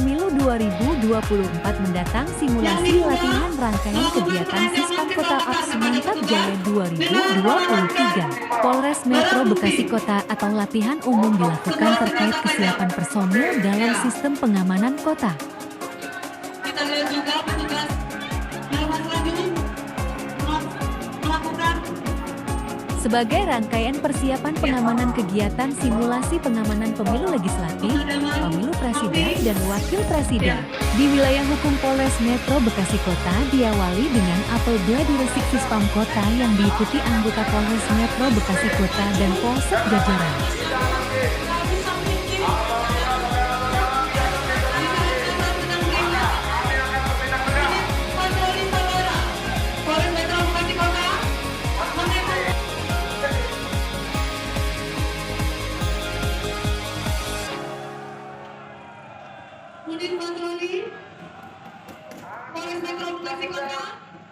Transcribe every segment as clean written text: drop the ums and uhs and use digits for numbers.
Pemilu 2024 mendatang simulasi latihan rangkaian kegiatan Sispam Kota Apps Mantap Jaya 2023. Polres Metro Bekasi Kota atau latihan umum dilakukan terkait kesiapan personil dalam sistem pengamanan kota. Kita lihat juga petugas yang selanjutnya melakukan Sebagai rangkaian persiapan pengamanan kegiatan simulasi pengamanan pemilu legislatif, pemilu presiden dan wakil presiden di wilayah hukum Polres Metro Bekasi Kota diawali dengan apel gladi resik Sispam Kota yang diikuti anggota Polres Metro Bekasi Kota dan Polsek jajaran.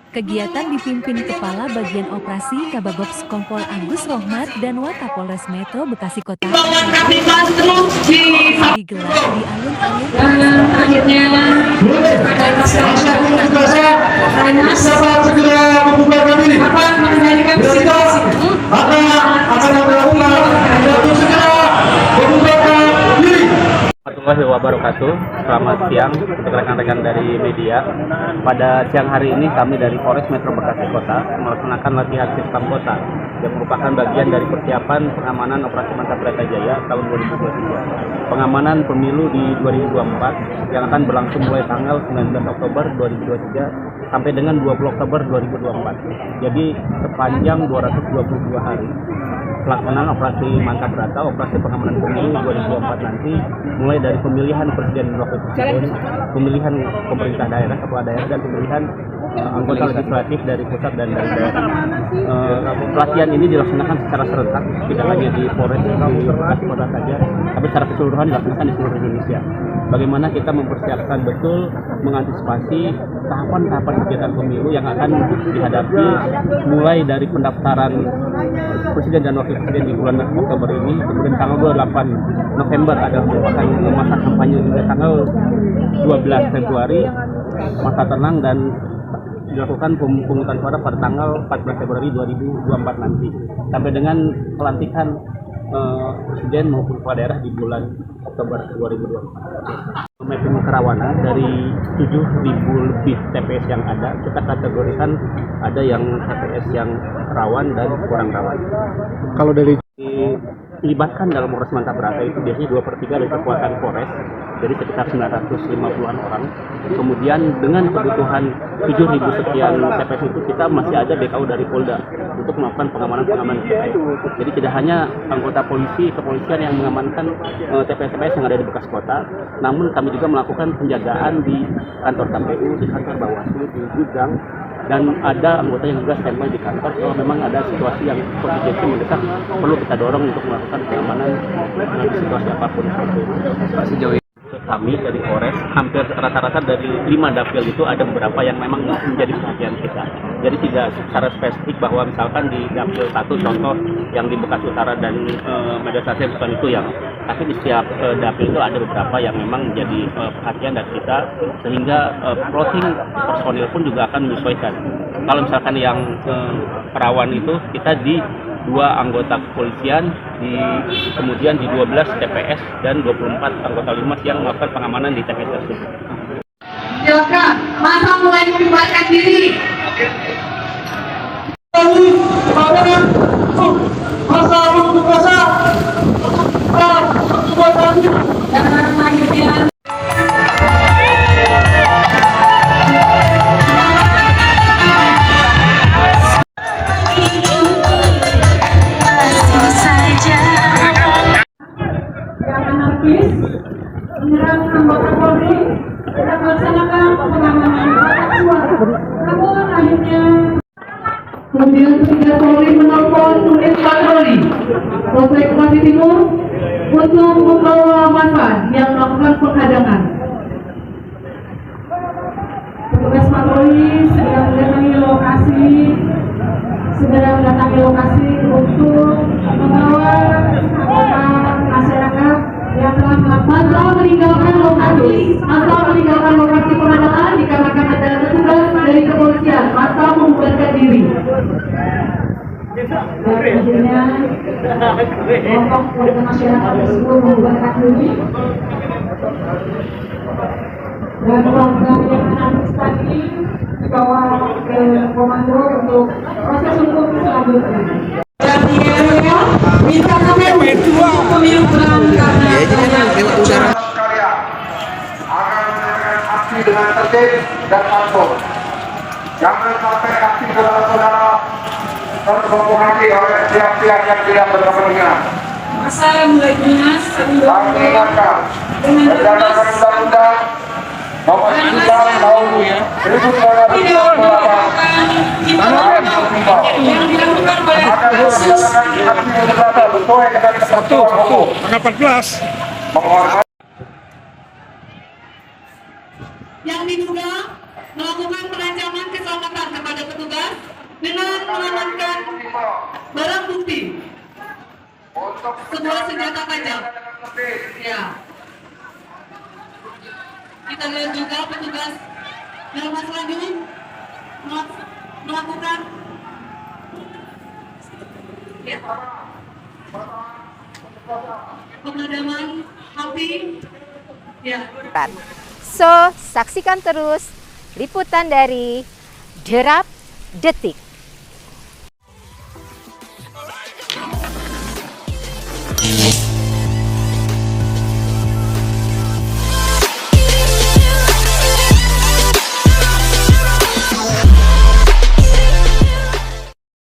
Kegiatan dipimpin Kepala Bagian Operasi Kabagops Kompol Agus Rohmat dan Wakapolres Metro Bekasi Kota digelar di alun-alun Warahmatullahi wabarakatuh. Selamat siang untuk rekan-rekan dari media. Pada siang hari ini kami dari Polres Metro Bekasi Kota melaksanakan latihan Sispam Kota yang merupakan bagian dari persiapan pengamanan Operasi Mantap Jaya tahun 2023. Pengamanan pemilu di 2024 yang akan berlangsung mulai tanggal 19 Oktober 2023 sampai dengan 20 Oktober 2024. Jadi sepanjang 222 hari pelaksanaan operasi Mantap Rata, operasi pengamanan pemilu 2024 nanti mulai dari pemilihan presiden dan wakil presiden, pemilihan pemerintah daerah, kepala daerah, dan pemilihan anggota legislatif dari pusat dan dari daerah. Pelatihan ini dilaksanakan secara serentak, tidak hanya di Polres Bekasi Kota saja, tapi secara keseluruhan dilaksanakan di seluruh Indonesia. Bagaimana kita mempersiapkan betul mengantisipasi tahapan-tahapan kegiatan pemilu yang akan dihadapi mulai dari pendaftaran presiden dan wakil presiden di bulan Oktober ini, kemudian tanggal 28 November adalah merupakan masa kampanye hingga tanggal 12 Februari masa tenang, dan dilakukan pemungutan suara pada tanggal 14 Februari 2024 nanti sampai dengan pelantikan presiden maupun kepala daerah di bulan Oktober 2024. Mapping kerawanan dari 7.000 lebih TPS yang ada, kita kategorikan ada yang TPS yang rawan dan kurang rawan. Kalau dari dilibatkan dalam operasi Mantap Rata itu biasanya 2/3 dari kekuatan Polres, jadi sekitar 950-an orang. Kemudian dengan kebutuhan 7.000 sekian TPS itu, kita masih ada BKU dari Polda untuk melakukan pengamanan TPS. Jadi tidak hanya anggota polisi, kepolisian yang mengamankan TPS-TPS yang ada di bekas kota, namun kami juga melakukan penjagaan di kantor KPU, di kantor Bawaslu, di gudang, dan ada anggota yang juga standby di kantor kalau memang ada situasi yang kontingensi mendesak perlu kita dorong untuk melakukan pengamanan di situasi apapun. Sejauh ini kami dari Polres hampir rata-rata dari 5 dapil itu ada beberapa yang memang menjadi perhatian kita. Jadi tidak secara spesifik bahwa misalkan di dapil 1 contoh yang di Bekasi Utara dan Medan Sase bukan itu yang, tapi di setiap dapil itu ada beberapa yang memang menjadi perhatian dari kita, sehingga plotting personil pun juga akan menyesuaikan. Kalau misalkan yang rawan itu kita di 2 anggota kepolisian, kemudian di 12 TPS dan 24 anggota Limas yang melakukan pengamanan di TPS tersebut. Silakan, masa mulai membubarkan diri. Masa untuk masa. Dan selanjutnya. Menyerang anggota Polri dan melaksanakan pengamanan kotak suara. Namun akhirnya kemudian petugas Polri menelpon unit patroli Polsek Bekasi Timur untuk membawa massa yang melakukan penghadangan. Petugas patroli segera mendatangi lokasi untuk membawa anggota masyarakat yang telah meninggalkan lokasi akhirnya kelompok warga masyarakat tersebut membubarkan diri dan warga yang menangis tadi dibawa ke komando untuk proses hukum selanjutnya. Dan minta kami pemilu ulang karena sekalian agar menjalankan aksi dengan tertib dan santun. Jangan sampai aksi saudara-saudara terprovokasi oleh pihak-pihak yang tidak berkepentingan. masa mulai dinas Kami ingatkan berdasarkan undang-undang nomor 9 tahun 1998 yang dilakukan oleh akan melaksanakan aksi unjuk rasa sesuai dengan ketentuan hukum. Menghormati yang diduga melakukan pengancaman keselamatan kepada petugas dengan mengamankan barang bukti untuk sebuah senjata tajam. Ya. Kita lihat juga petugas dalam masalah ini melakukan ya, pemadaman api. Ya. So, saksikan terus liputan dari Derap Detik.